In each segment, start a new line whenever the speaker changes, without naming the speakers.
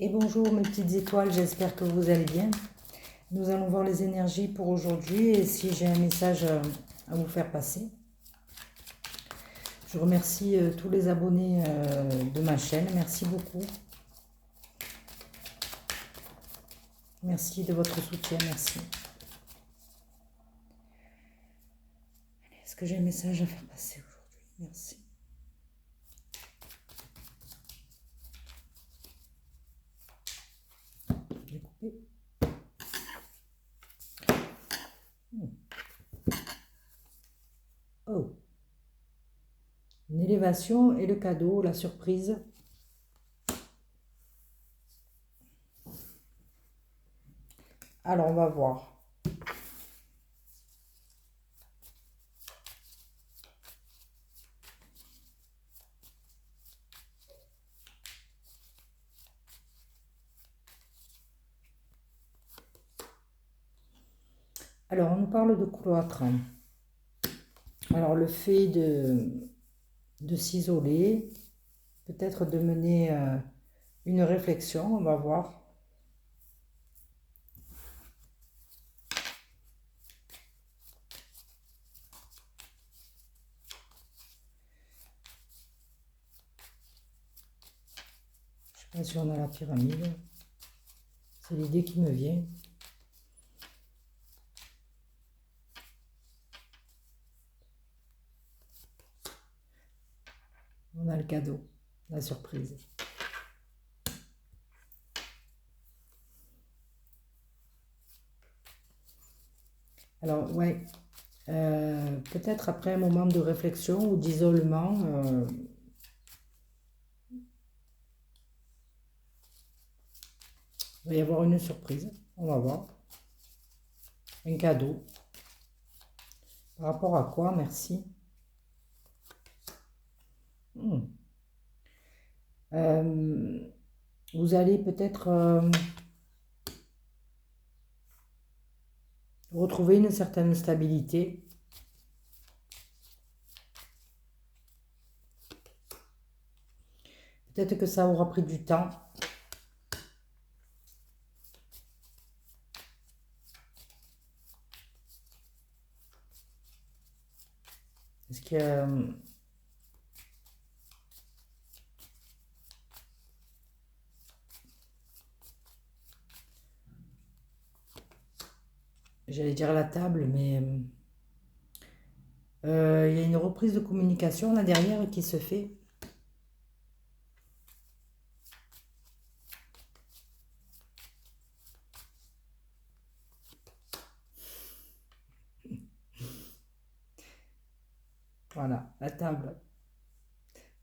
Et bonjour mes petites étoiles, j'espère que vous allez bien. Nous allons voir les énergies pour aujourd'hui et si j'ai un message à vous faire passer. Je remercie tous les abonnés de ma chaîne, merci beaucoup. Merci de votre soutien, merci. Est-ce que j'ai un message à faire passer aujourd'hui? Merci. Je vais couper. Oh. Une élévation et le cadeau, la surprise. Alors, on va voir. Alors, on nous parle de cloître. Alors, le fait de s'isoler, peut-être de mener une réflexion, on va voir. Je sais pas si on a la pyramide. C'est l'idée qui me vient. On a le cadeau, la surprise. Alors, ouais, peut-être après un moment de réflexion ou d'isolement, il va y avoir une surprise. On va voir. Un cadeau. Par rapport à quoi? Merci. Vous allez peut-être retrouver une certaine stabilité. Peut-être que ça aura pris du temps. Est-ce que j'allais dire la table, mais il y a une reprise de communication là derrière qui se fait. Voilà, la table.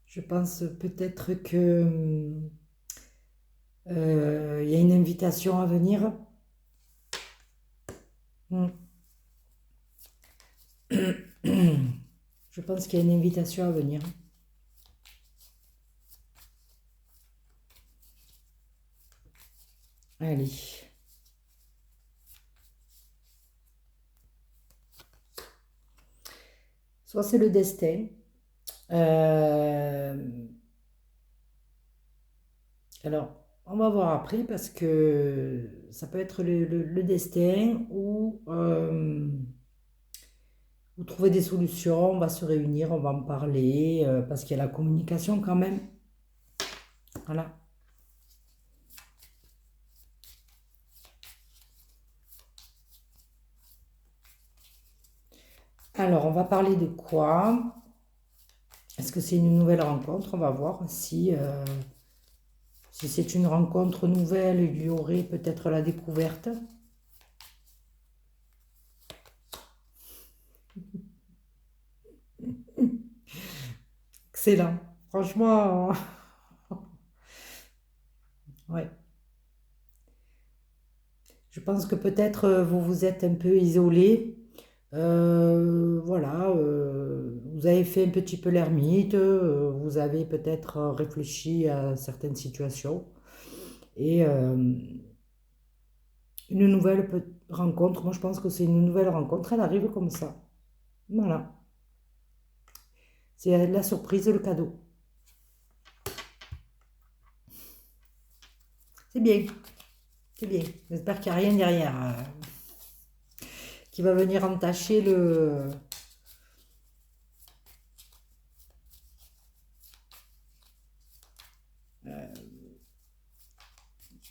Je pense peut-être que il y a une invitation à venir. Je pense qu'il y a une invitation à venir. Allez. Soit c'est le destin. Alors, on va voir après parce que ça peut être le destin ou trouver des solutions. On va se réunir, on va en parler parce qu'il y a la communication quand même. Voilà. Alors, on va parler de quoi? Est-ce que c'est une nouvelle rencontre? On va voir si c'est une rencontre nouvelle, il y aurait peut-être la découverte. Excellent. Franchement, ouais. Je pense que peut-être vous vous êtes un peu isolé. Voilà, vous avez fait un petit peu l'ermite, vous avez peut-être réfléchi à certaines situations. Et une nouvelle rencontre, moi je pense que c'est une nouvelle rencontre, elle arrive comme ça. Voilà. C'est la surprise, le cadeau. C'est bien. C'est bien. J'espère qu'il n'y a rien derrière qui va venir entacher le...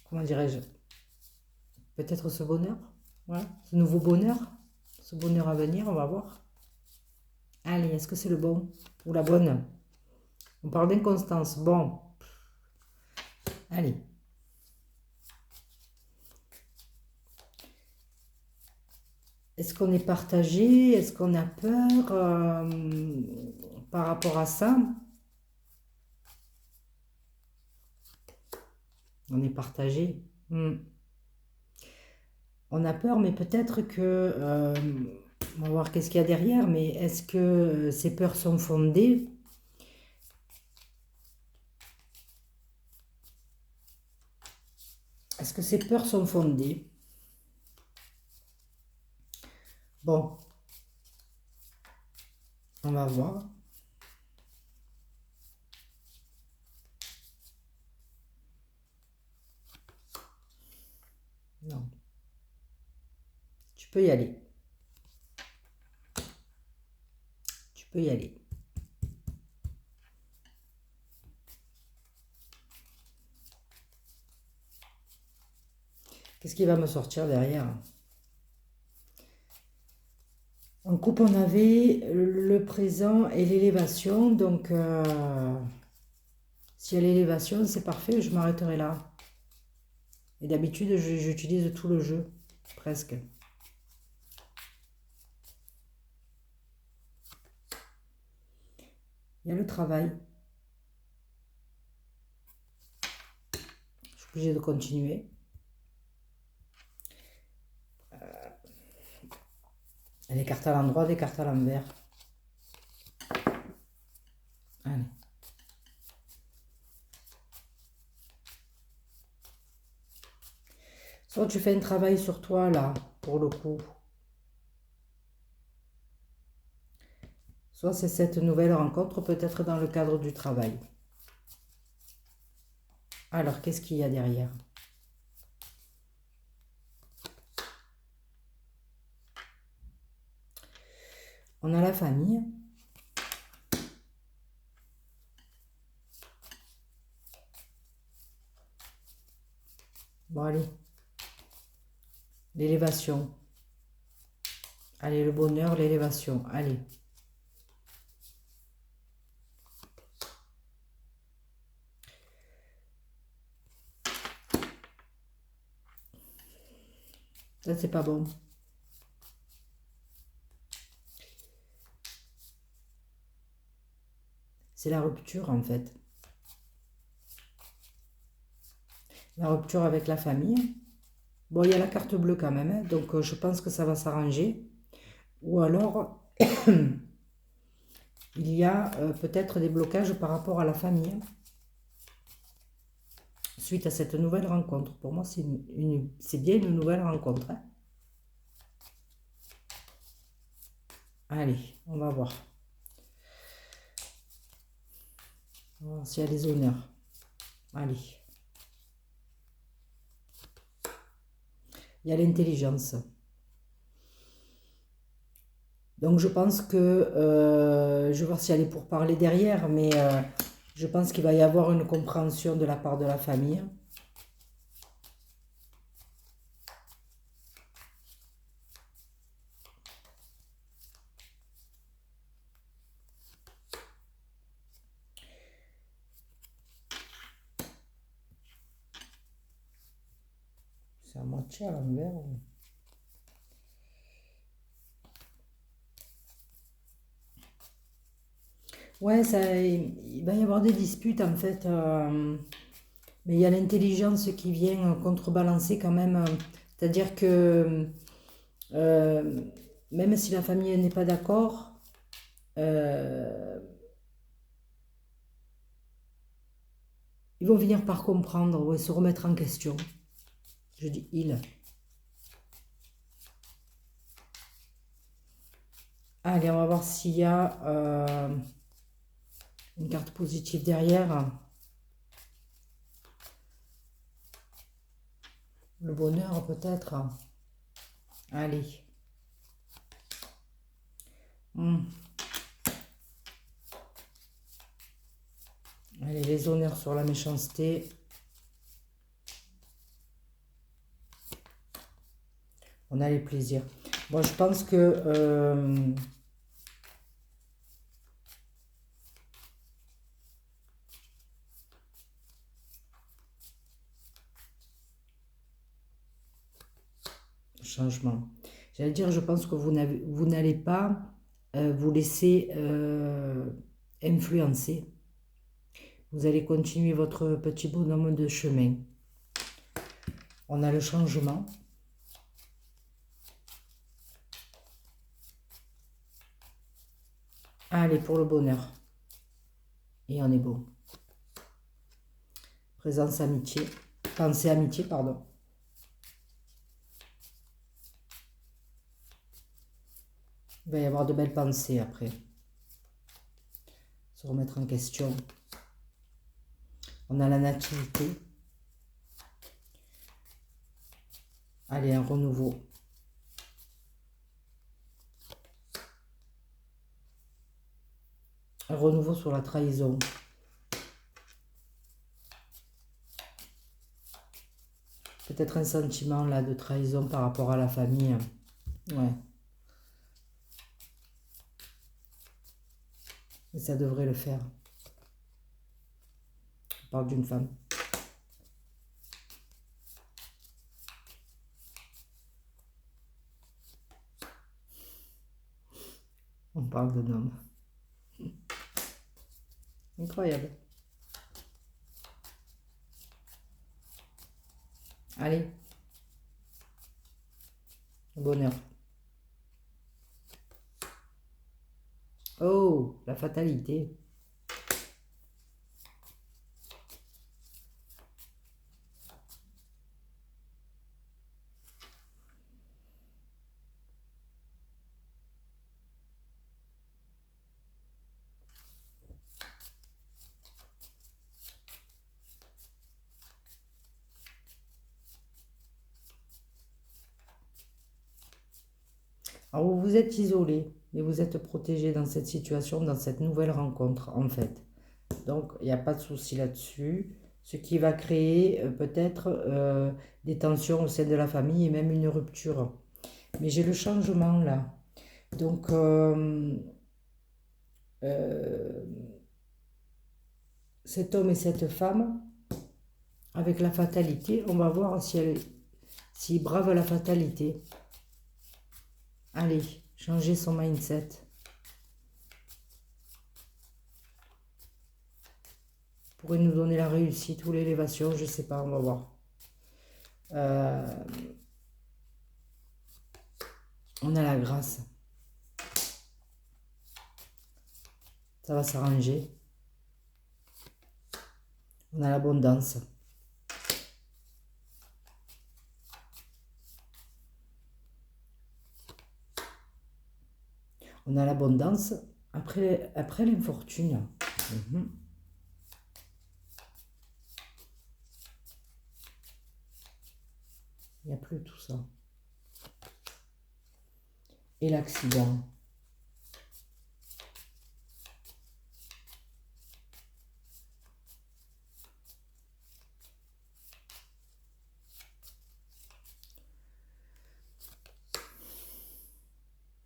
comment dirais-je? Peut-être ce bonheur. Voilà. Ce nouveau bonheur. Ce bonheur à venir, on va voir. Allez, est-ce que c'est le bon ou la bonne? On parle d'inconstance. Bon. Allez. Est-ce qu'on est partagé? Est-ce qu'on a peur par rapport à ça? On est partagé. On a peur, mais peut-être que... on va voir qu'est-ce qu'il y a derrière, mais est-ce que ces peurs sont fondées? Est-ce que ces peurs sont fondées? Bon, on va voir. Non. Tu peux y aller. Tu peux y aller. Qu'est-ce qui va me sortir derrière? En coupe, on avait le présent et l'élévation. Donc, s'il y a l'élévation, c'est parfait, je m'arrêterai là. Et d'habitude, j'utilise tout le jeu, presque. Il y a le travail. Je suis obligée de continuer. Des cartes à l'endroit, des cartes à l'envers. Allez. Soit tu fais un travail sur toi, là, pour le coup. Soit c'est cette nouvelle rencontre, peut-être dans le cadre du travail. Alors, qu'est-ce qu'il y a derrière? On a la famille. Bon, allez. L'élévation. Allez, le bonheur, l'élévation. Allez. Ça, c'est pas bon. C'est la rupture, en fait. La rupture avec la famille. Bon, il y a la carte bleue quand même, hein, donc je pense que ça va s'arranger. Ou alors, il y a peut-être des blocages par rapport à la famille. Suite à cette nouvelle rencontre. Pour moi, c'est bien une nouvelle rencontre. Hein. Allez, on va voir. On va voir s'il y a des honneurs. Allez. Il y a l'intelligence. Donc, je pense que... je vais voir si elle est pour parler derrière, mais je pense qu'il va y avoir une compréhension de la part de la famille. C'est à moitié à l'envers. Ouais, ça, il va y avoir des disputes en fait. Mais il y a l'intelligence qui vient contrebalancer quand même. C'est-à-dire que euh, même si la famille n'est pas d'accord, euh, ils vont finir par comprendre ou se remettre en question. Je dis il. Allez, on va voir s'il y a une carte positive derrière. Le bonheur peut-être. Allez. Allez, les honneurs sur la méchanceté. On a les plaisirs. Bon, je pense que... changement. J'allais dire, je pense que vous n'allez pas vous laisser influencer. Vous allez continuer votre petit bonhomme de chemin. On a le changement. Allez, pour le bonheur. Et on est bon. Présence amitié. Pensée amitié, pardon. Il va y avoir de belles pensées après. Se remettre en question. On a la nativité. Allez, un renouveau. Un renouveau sur la trahison. Peut-être un sentiment là de trahison par rapport à la famille. Ouais. Et ça devrait le faire. On parle d'une femme. On parle d'un homme. Incroyable. Allez. Bonheur. Oh, la fatalité. Alors, vous vous êtes isolé, mais vous êtes protégé dans cette situation, dans cette nouvelle rencontre, en fait. Donc, il n'y a pas de souci là-dessus. Ce qui va créer peut-être des tensions au sein de la famille et même une rupture. Mais j'ai le changement là. Donc, cet homme et cette femme, avec la fatalité, on va voir s'ils bravent la fatalité. Allez, changer son mindset. Pourrait nous donner la réussite ou l'élévation, je ne sais pas, on va voir. On a la grâce. Ça va s'arranger. On a l'abondance. On a l'abondance après l'infortune. Il n'y a plus tout ça. Et l'accident.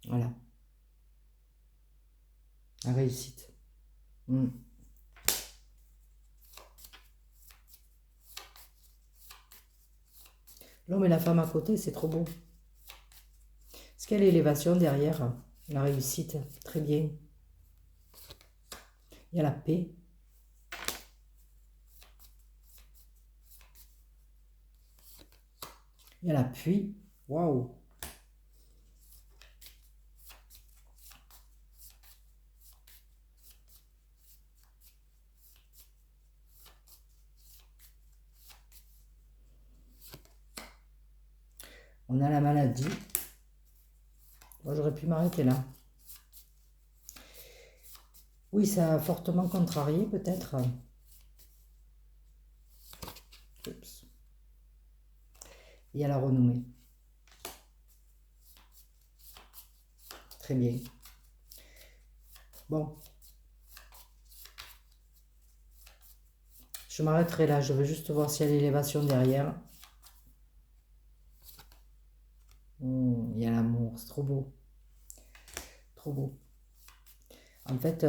Voilà. La réussite. L'homme et la femme à côté, c'est trop beau. Est-ce qu'il y a l'élévation derrière? La réussite, très bien. Il y a la paix. Il y a l'appui. Waouh! On a la maladie. Bon, j'aurais pu m'arrêter là. Oui, ça a fortement contrarié peut-être. et à la renommer. Très bien. Bon. Je m'arrêterai là. Je veux juste voir s'il y a l'élévation derrière. Il y a l'amour. C'est trop beau. Trop beau. En fait,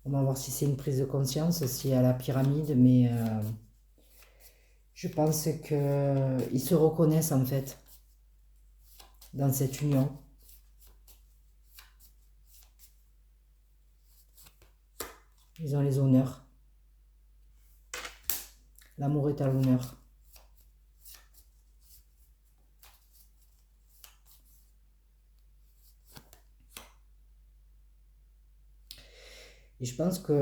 on va voir si c'est une prise de conscience, si il y a la pyramide, mais je pense qu'ils se reconnaissent en fait dans cette union. Ils ont les honneurs. L'amour est à l'honneur. Et je pense que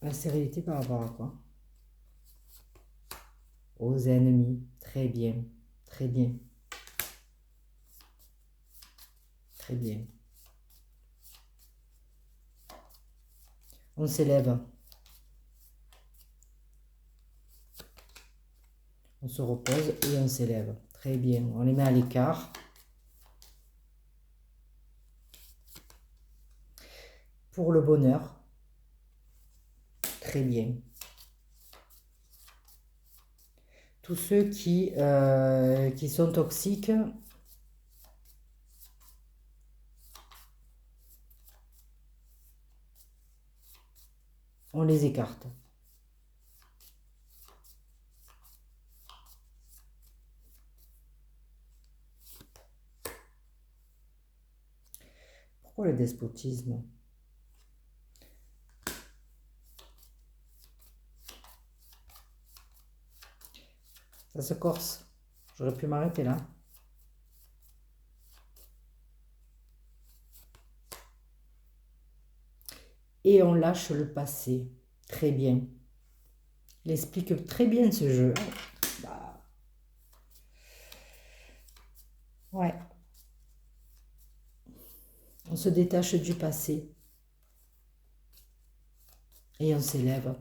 la sérénité par rapport à quoi? Aux ennemis. Très bien. Très bien. Très bien. On s'élève. On se repose et on s'élève. Très bien. On les met à l'écart. Pour le bonheur. Très bien. Tous ceux qui sont toxiques, on les écarte. Pourquoi le despotisme? Ça se corse. J'aurais pu m'arrêter là. Et on lâche le passé. Très bien. Il explique très bien ce jeu. Bah. Ouais. On se détache du passé. Et on s'élève.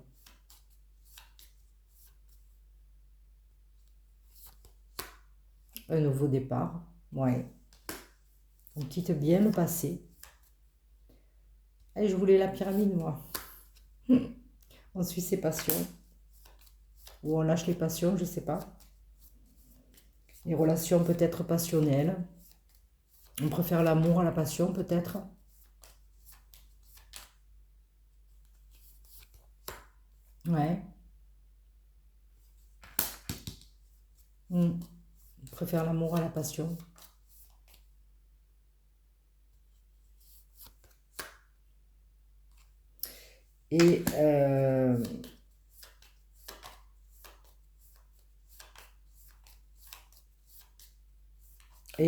Un nouveau départ. Ouais. On quitte bien le passé. Et je voulais la pyramide, moi. On suit ses passions. Ou on lâche les passions, je sais pas. Les relations peut-être passionnelles. On préfère l'amour à la passion, peut-être. Ouais. On préfère l'amour à la passion. Et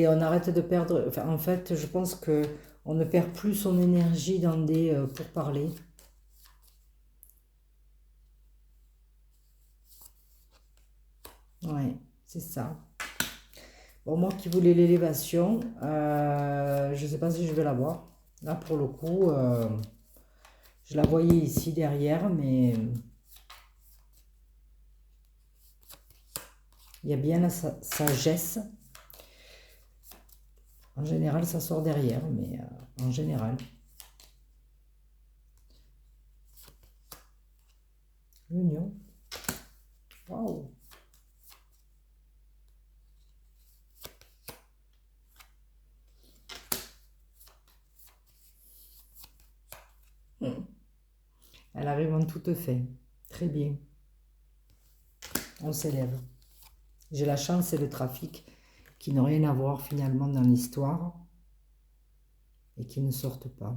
on arrête de perdre. Enfin, en fait, je pense que on ne perd plus son énergie dans des pourparlers. Ouais, c'est ça. Bon, moi qui voulais l'élévation, je ne sais pas si je vais l'avoir. Là, pour le coup, je la voyais ici derrière, mais il y a bien la sagesse. En général, ça sort derrière, mais en général. L'union. Waouh! Elle arrive en toute fait. Très bien. On s'élève. J'ai la chance et le trafic qui n'ont rien à voir finalement dans l'histoire et qui ne sortent pas.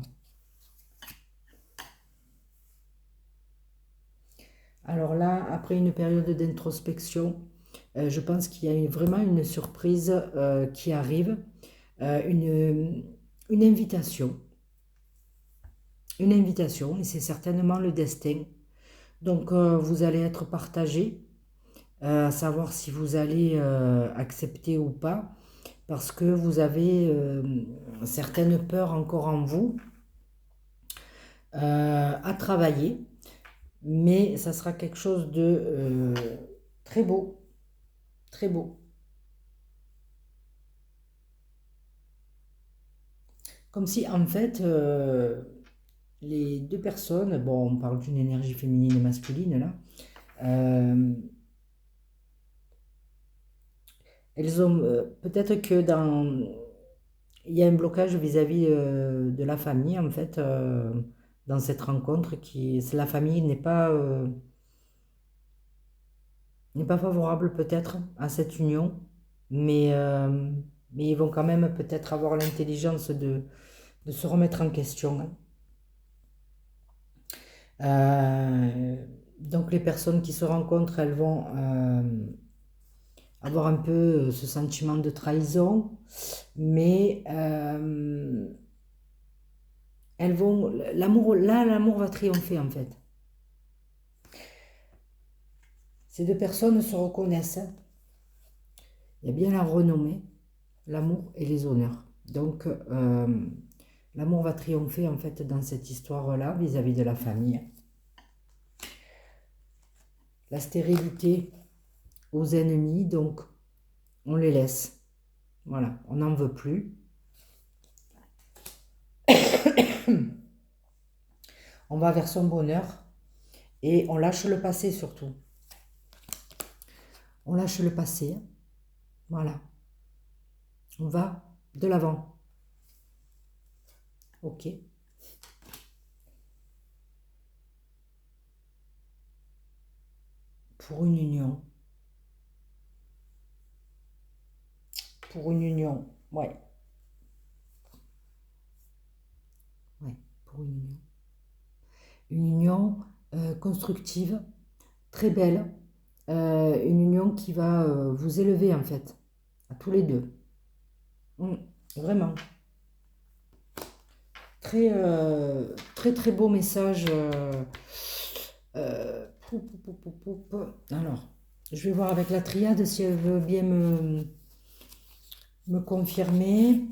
Alors là, après une période d'introspection, je pense qu'il y a vraiment une surprise qui arrive, une invitation. Une invitation, et c'est certainement le destin. Donc vous allez être partagé, à savoir si vous allez accepter ou pas. parce que vous avez certaines peurs encore en vous à travailler, mais ça sera quelque chose de très beau, très beau. Comme si en fait, les deux personnes, bon, on parle d'une énergie féminine et masculine là, elles ont peut-être que il y a un blocage vis-à-vis de la famille en fait dans cette rencontre la famille n'est pas favorable peut-être à cette union, mais, euh, mais ils vont quand même peut-être avoir l'intelligence de se remettre en question, hein. Donc les personnes qui se rencontrent, elles vont avoir un peu ce sentiment de trahison, mais l'amour va triompher en fait. Ces deux personnes se reconnaissent. Il y a bien la renommée, l'amour et les honneurs. Donc l'amour va triompher en fait dans cette histoire-là vis-à-vis de la famille. La stérilité aux ennemis, donc on les laisse. Voilà, on n'en veut plus. On va vers son bonheur et on lâche le passé surtout. On lâche le passé. Voilà. On va de l'avant. Ok. Pour une union. Pour une union. Ouais. Ouais, pour une union. Une union constructive, très belle. Une union qui va vous élever en fait, à tous les deux. Vraiment. Très, très, très beau message. Alors, je vais voir avec la triade si elle veut bien me confirmer.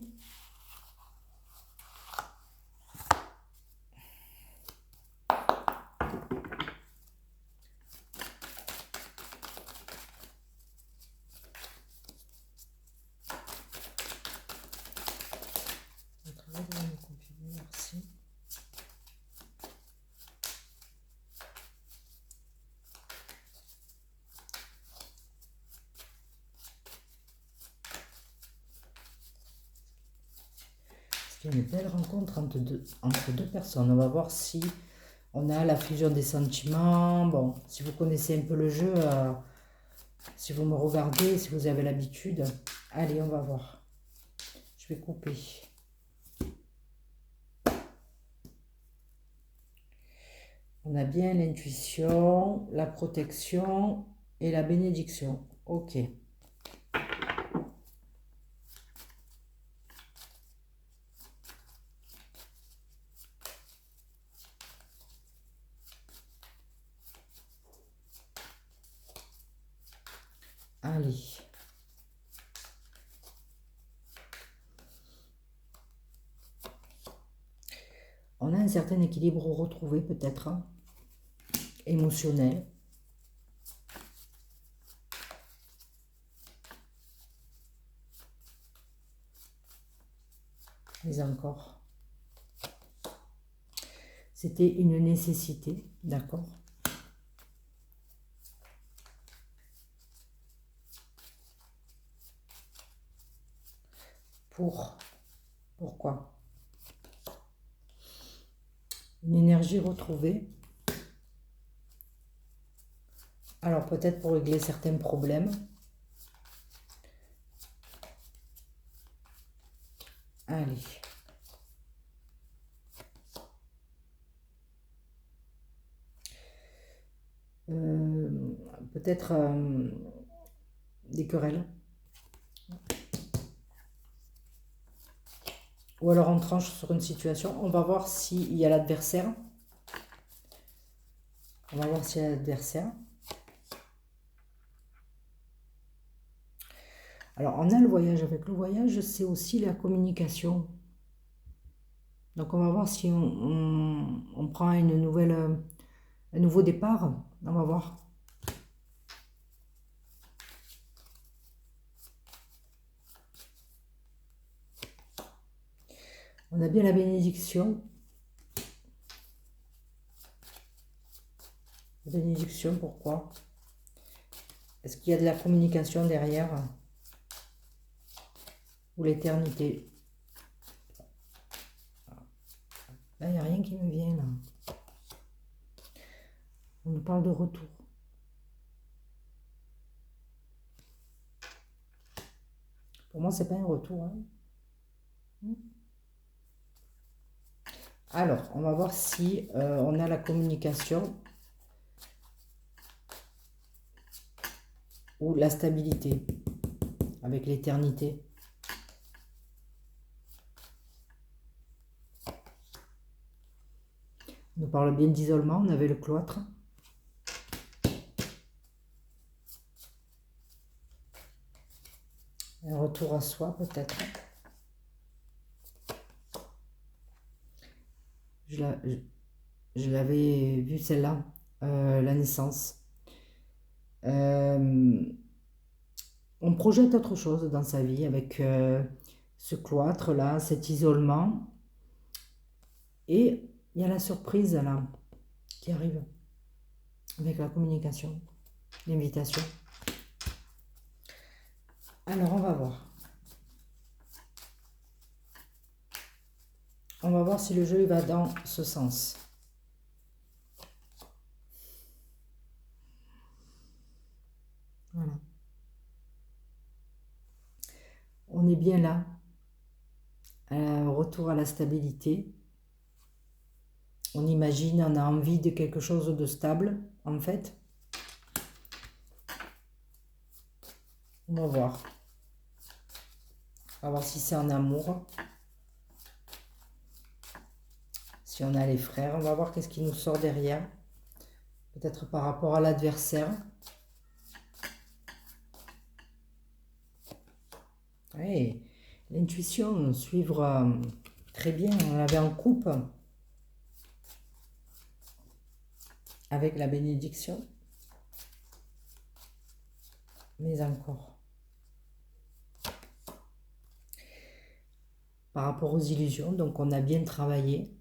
Merci. Il y a une belle rencontre entre deux personnes. On va voir si on a la fusion des sentiments. Bon, si vous connaissez un peu le jeu, si vous me regardez, si vous avez l'habitude. Allez, on va voir. Je vais couper. On a bien l'intuition, la protection et la bénédiction. Ok. Allez. On a un certain équilibre retrouvé peut-être, hein, émotionnel. Mais encore. C'était une nécessité, d'accord? Pourquoi? Une énergie retrouvée. Alors peut-être pour régler certains problèmes. Allez. Peut-être des querelles. Ou alors on tranche sur une situation. On va voir s'il y a l'adversaire. On va voir s'il y a l'adversaire. Alors, on a le voyage. Avec le voyage, c'est aussi la communication. Donc, on va voir si on prend une nouvelle, un nouveau départ. On va voir. On a bien la bénédiction. La bénédiction, pourquoi? Est-ce qu'il y a de la communication derrière? Ou l'éternité? Là, il n'y a rien qui me vient, là. On nous parle de retour. Pour moi, c'est pas un retour. Hein. Alors, on va voir si on a la communication ou la stabilité avec l'éternité. On nous parle bien d'isolement, on avait le cloître. Un retour à soi, peut-être. Je l'avais vu celle-là, la naissance. On projette autre chose dans sa vie avec ce cloître-là, cet isolement. Et il y a la surprise là qui arrive avec la communication, l'invitation. Alors on va voir. On va voir si le jeu va dans ce sens. Voilà. On est bien là. Retour à la stabilité. On imagine, on a envie de quelque chose de stable, en fait. On va voir. On va voir si c'est en amour. Si on a les frères, on va voir qu'est-ce qui nous sort derrière. Peut-être par rapport à l'adversaire. Oui, l'intuition, suivre très bien. On l'avait en coupe avec la bénédiction. Mais encore. Par rapport aux illusions, donc on a bien travaillé.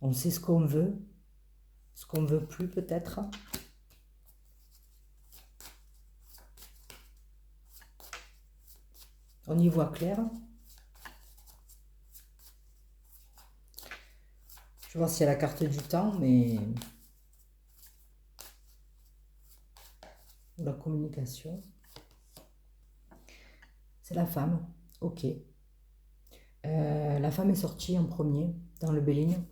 On sait ce qu'on veut plus peut-être. On y voit clair. Je vais voir s'il y a la carte du temps, mais... La communication. C'est la femme. Ok. La femme est sortie en premier dans le Béligne.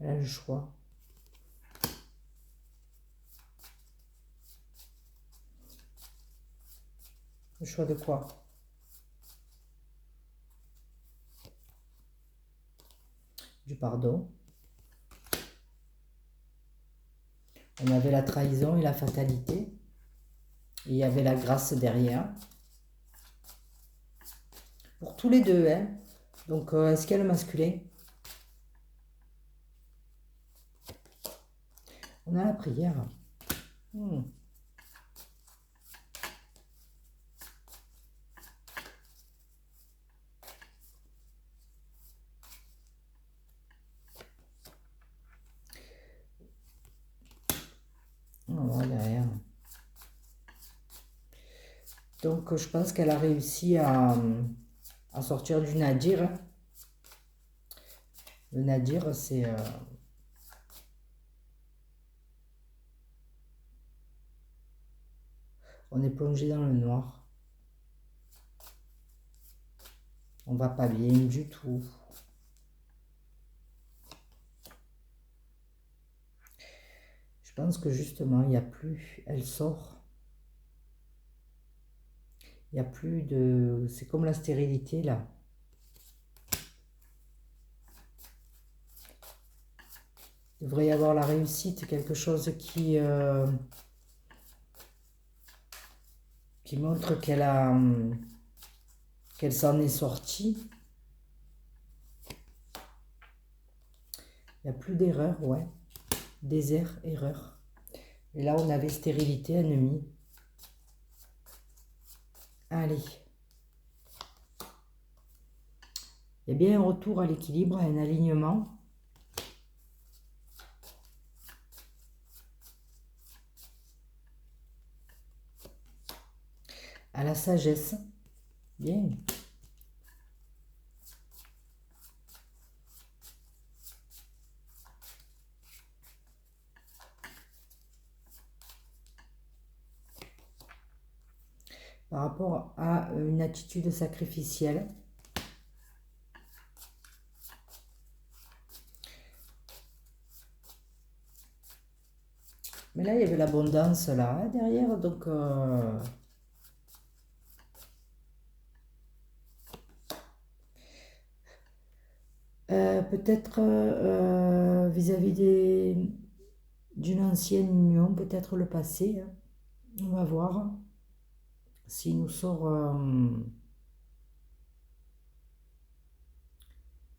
Elle a le choix. Le choix de quoi? Du pardon. On avait la trahison et la fatalité. Et il y avait la grâce derrière. Pour tous les deux, hein. Donc, est-ce qu'il y a le masculin? On a la prière. On va derrière. Donc, je pense qu'elle a réussi à sortir du nadir. Le nadir, c'est... on est plongé dans le noir. On va pas bien du tout. Je pense que justement, il n'y a plus... Elle sort. Il n'y a plus de... C'est comme la stérilité, là. Il devrait y avoir la réussite, quelque chose qui montre qu'elle s'en est sortie. Il n'y a plus d'erreur, ouais. Désert, erreur. Et là, on avait stérilité, ennemi. Allez. Il y a bien un retour à l'équilibre, à un alignement. À la sagesse. Bien. Par rapport à une attitude sacrificielle. Mais là, il y avait l'abondance là, hein, derrière, donc... peut-être vis-à-vis d'une ancienne union, peut-être le passé. Hein. On va voir s'il nous sort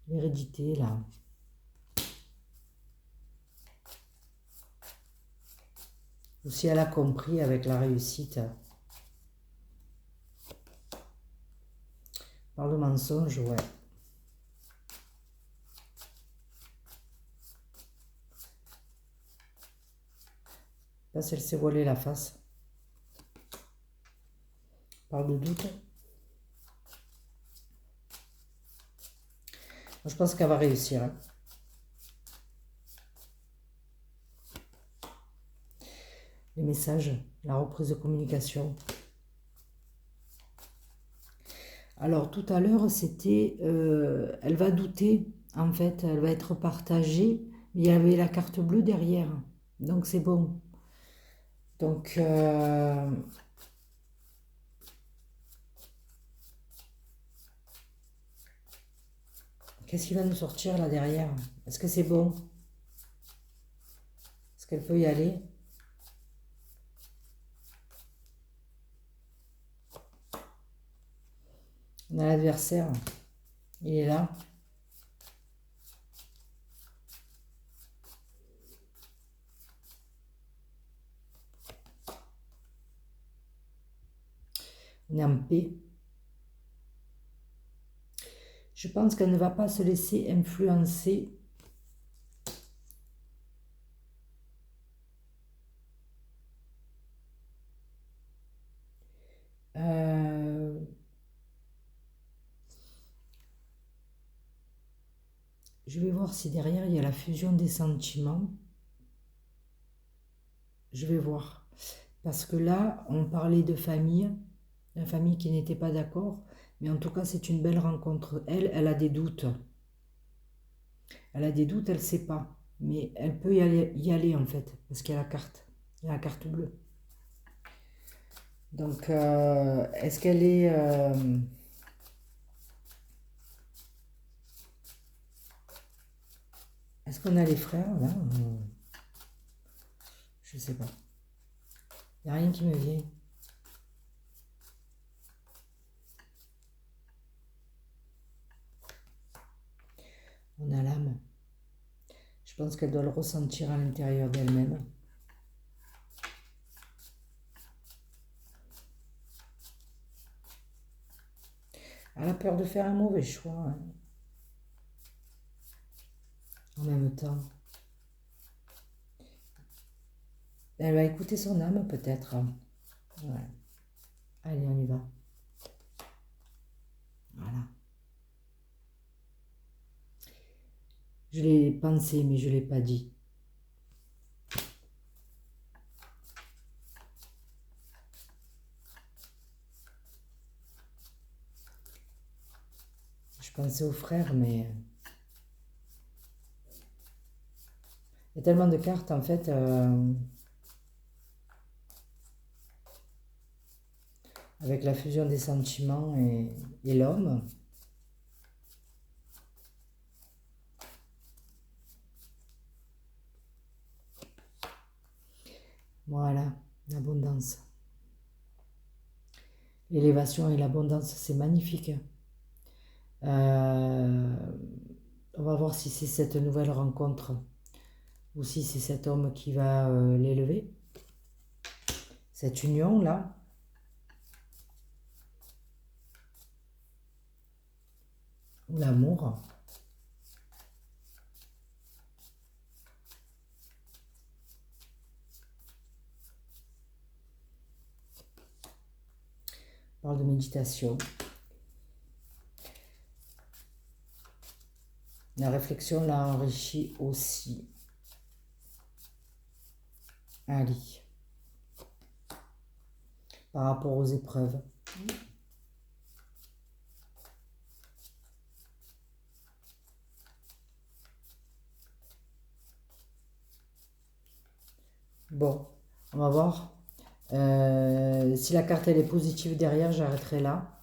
l'hérédité là. Ou si elle a compris avec la réussite. Par le mensonge, ouais. Là, elle s'est voilée la face. Par le doute. Je pense qu'elle va réussir. Hein. Les messages, la reprise de communication. Alors, tout à l'heure, c'était... elle va douter, en fait. Elle va être partagée. Mais il y avait la carte bleue derrière. Donc, c'est bon. Donc... qu'est-ce qui va nous sortir là derrière? Est-ce que c'est bon? Est-ce qu'elle peut y aller? On a l'adversaire. Il est là. On est en paix. Je pense qu'elle ne va pas se laisser influencer. Je vais voir si derrière il y a la fusion des sentiments. Je vais voir. Parce que là, on parlait de famille. La famille qui n'était pas d'accord. Mais en tout cas, c'est une belle rencontre. Elle a des doutes. Elle a des doutes, elle ne sait pas. Mais elle peut y aller en fait. Parce qu'il y a la carte. Il y a la carte bleue. Donc, est-ce qu'elle est... est-ce qu'on a les frères là? Je sais pas. Il n'y a rien qui me vient. On a l'âme. Je pense qu'elle doit le ressentir à l'intérieur d'elle-même. Elle a peur de faire un mauvais choix. Hein. En même temps. Elle va écouter son âme peut-être. Ouais. Allez, on y va. Voilà. Je l'ai pensé, mais je ne l'ai pas dit. Je pensais aux frères, mais... il y a tellement de cartes, en fait. avec la fusion des sentiments et l'homme. Voilà, l'abondance. L'élévation et l'abondance, c'est magnifique. On va voir si c'est cette nouvelle rencontre ou si c'est cet homme qui va l'élever. Cette union-là. Ou l'amour. On parle de méditation. La réflexion l'a enrichi aussi. Ali. Par rapport aux épreuves. Bon, on va voir. Si la carte elle est positive derrière, j'arrêterai là.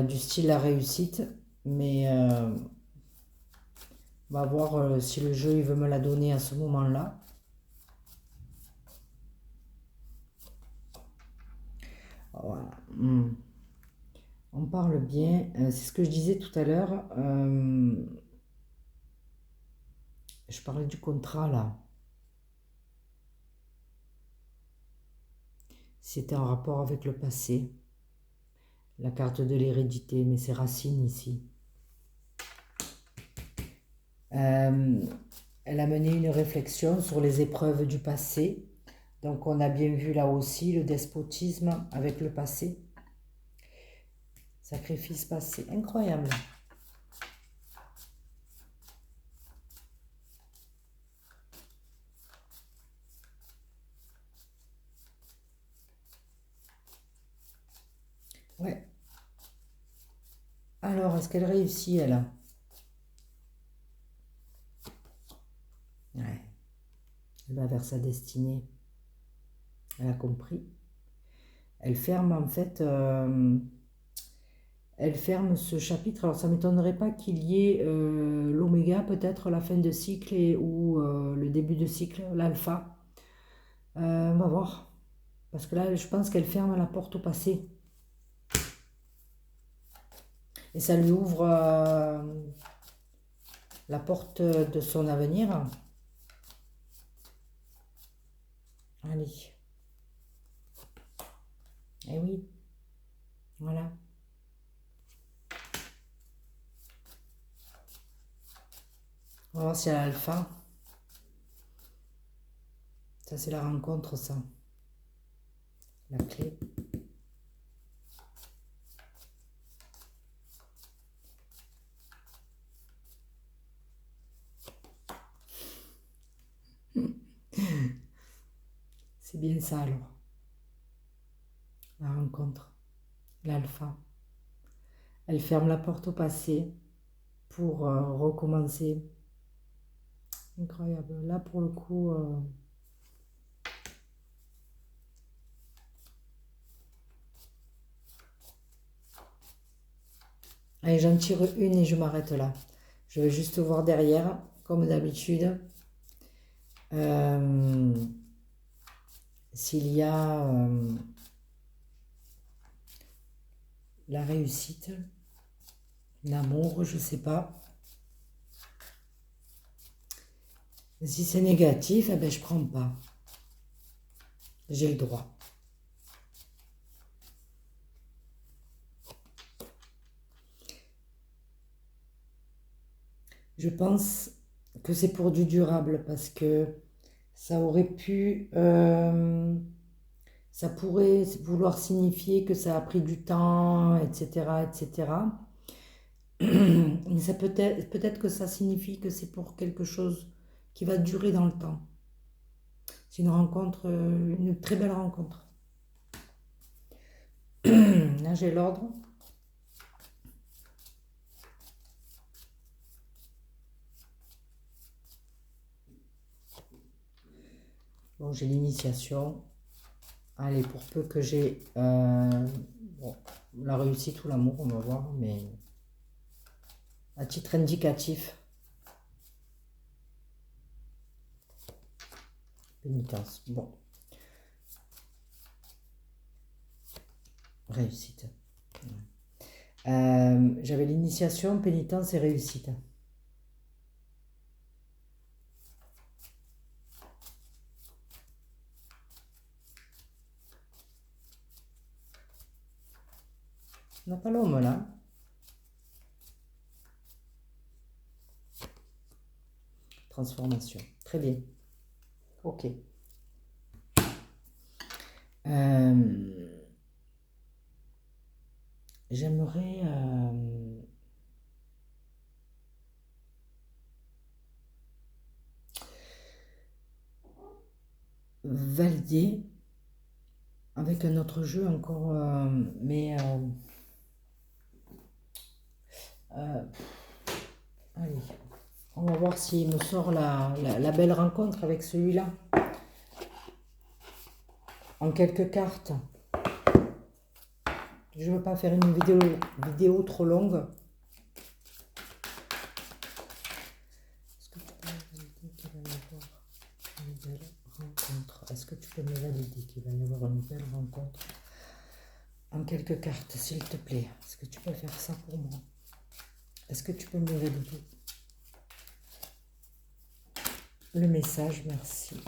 Du style la réussite. Mais on va voir si le jeu il veut me la donner à ce moment-là. Voilà. On parle bien. C'est ce que je disais tout à l'heure. Je parlais du contrat là. C'était en rapport avec le passé. La carte de l'hérédité, mais c'est racines ici. Elle a mené une réflexion sur les épreuves du passé. Donc on a bien vu là aussi le despotisme avec le passé. Sacrifice passé, incroyable. Ouais. Alors, est-ce qu'elle réussit, elle? Ouais. Elle va vers sa destinée. Elle a compris. Elle ferme en fait... elle ferme ce chapitre. Alors, ça ne m'étonnerait pas qu'il y ait l'oméga, peut-être la fin de cycle ou le début de cycle, l'alpha. On va voir. Parce que là, je pense qu'elle ferme la porte au passé. Et ça lui ouvre la porte de son avenir. Allez. Eh oui. Voilà. On va voir si elle a l'alpha. Ça, c'est la rencontre, ça. La clé. C'est bien ça, alors. La rencontre. L'alpha. Elle ferme la porte au passé pour recommencer. Incroyable. Là, pour le coup... Allez, j'en tire une et je m'arrête là. Je vais juste voir derrière, comme d'habitude, s'il y a la réussite, l'amour, je ne sais pas. Si c'est négatif, eh ben, je ne prends pas. J'ai le droit. Je pense que c'est pour du durable parce que ça aurait pu... ça pourrait vouloir signifier que ça a pris du temps, etc., etc. Mais ça peut-être que ça signifie que c'est pour quelque chose qui va durer dans le temps. C'est une rencontre, une très belle rencontre. Là, j'ai l'ordre. Bon, j'ai l'initiation. Allez, pour peu que j'ai Bon, la réussite ou l'amour, on va voir, mais à titre indicatif, pénitence. Bon, réussite. J'avais l'initiation, pénitence et réussite. On n'a pas l'homme là. Transformation. Très bien. Ok. J'aimerais valider avec un autre jeu encore, mais allez, on va voir s'il me sort la belle rencontre avec celui-là. En quelques cartes. Je ne veux pas faire une vidéo trop longue. Est-ce que tu peux me valider qu'il va y avoir une belle rencontre? Est-ce que tu peux me valider qu'il va y avoir une belle rencontre? En quelques cartes, s'il te plaît. Est-ce que tu peux faire ça pour moi? Est-ce que tu peux me valider le message? Merci.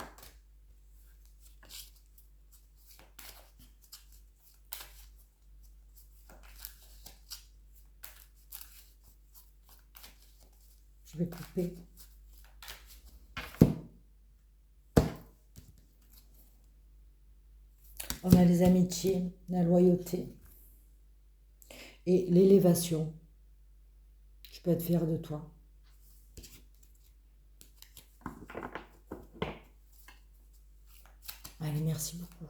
Je vais couper. On a les amitiés, la loyauté et l'élévation. Je peux être fière de toi. Allez, merci beaucoup.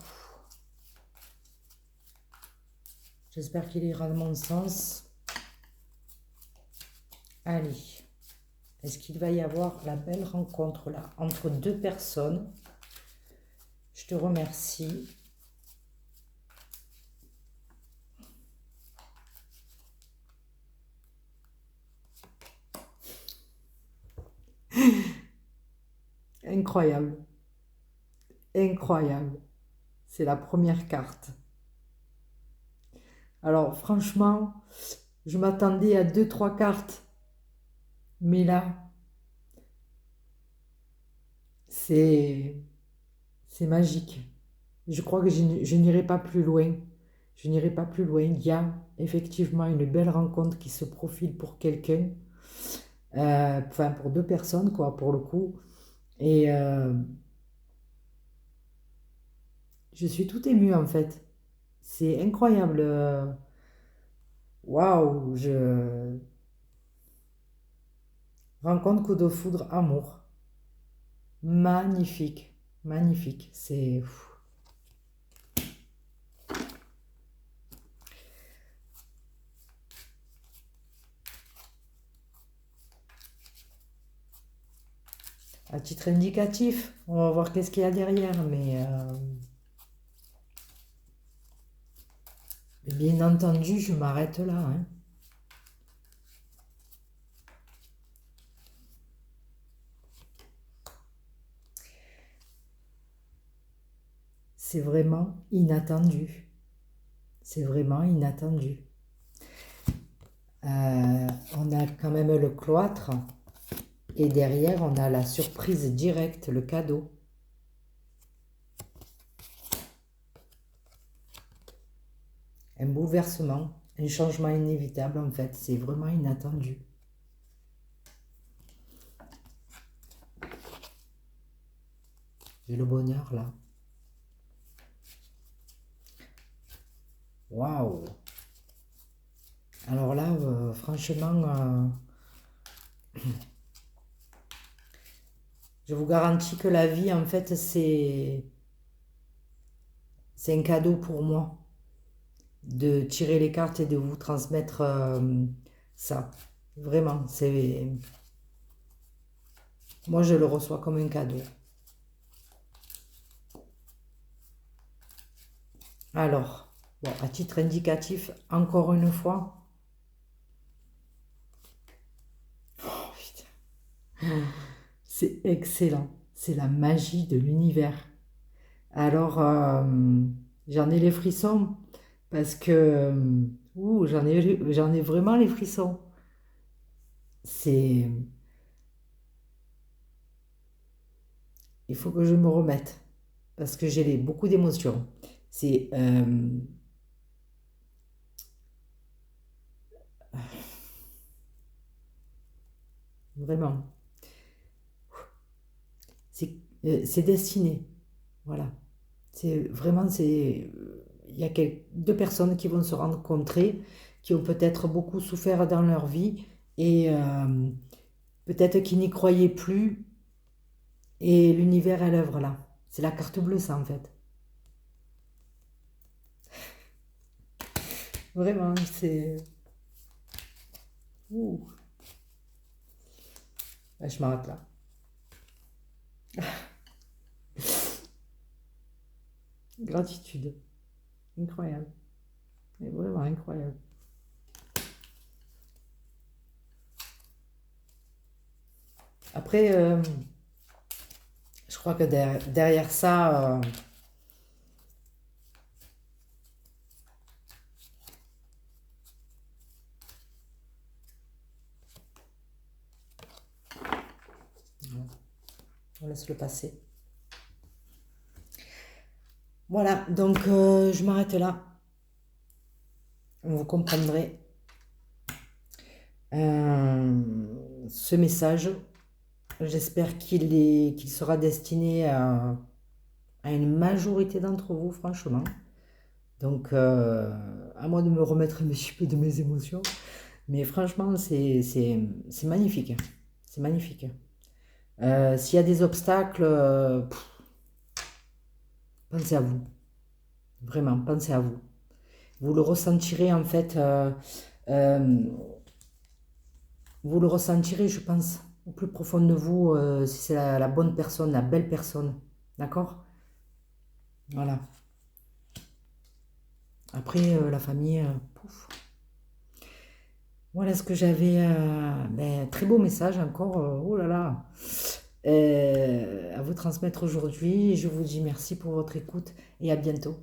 J'espère qu'il ira dans mon sens. Allez. Est-ce qu'il va y avoir la belle rencontre là entre deux personnes? Je te remercie. Incroyable. Incroyable. C'est la première carte. Alors franchement, je m'attendais à 2-3 cartes. Mais là, c'est magique. Je crois que je n'irai pas plus loin. Je n'irai pas plus loin. Il y a effectivement une belle rencontre qui se profile pour quelqu'un. Enfin, pour deux personnes, quoi, pour le coup. Et je suis tout émue, en fait. C'est incroyable. Waouh, je rencontre coup de foudre, amour. Magnifique, magnifique. C'est à titre indicatif. On va voir qu'est-ce qu'il y a derrière, mais bien entendu, je m'arrête là, hein. C'est vraiment inattendu. C'est vraiment inattendu. On a quand même le cloître. Et derrière, on a la surprise directe, le cadeau. Un bouleversement, un changement inévitable en fait. C'est vraiment inattendu. J'ai le bonheur là. Waouh! Alors là, franchement, je vous garantis que la vie, en fait, c'est un cadeau pour moi de tirer les cartes et de vous transmettre ça. Vraiment, c'est... Moi, je le reçois comme un cadeau. Alors, Bon, à titre indicatif, encore une fois. Oh, putain. C'est excellent. C'est la magie de l'univers. Alors, j'en ai les frissons parce que j'en ai vraiment les frissons. C'est, il faut que je me remette parce que beaucoup d'émotions. C'est vraiment, c'est c'est destiné. Voilà. C'est vraiment, il y a deux personnes qui vont se rencontrer, qui ont peut-être beaucoup souffert dans leur vie et peut-être qui n'y croyaient plus et l'univers à l'œuvre là. C'est la carte bleue ça en fait. Vraiment, c'est... Ouh. Ouais, je m'arrête là. Gratitude. Incroyable. Mais vraiment incroyable. Après, je crois que derrière ça, on laisse le passer. Voilà, donc je m'arrête là. Vous comprendrez ce message. J'espère qu'il sera destiné à une majorité d'entre vous, franchement. Donc, à moi de me remettre un petit peu de mes émotions. Mais franchement, c'est magnifique. C'est magnifique. S'il y a des obstacles, pensez à vous. Vraiment, pensez à vous. Vous le ressentirez en fait. Euh, vous le ressentirez, je pense, au plus profond de vous, si c'est la bonne personne, la belle personne. D'accord? Voilà. Après, la famille, pouf. Voilà ce que j'avais. Très beau message encore. Oh là là. À vous transmettre aujourd'hui. Je vous dis merci pour votre écoute et à bientôt.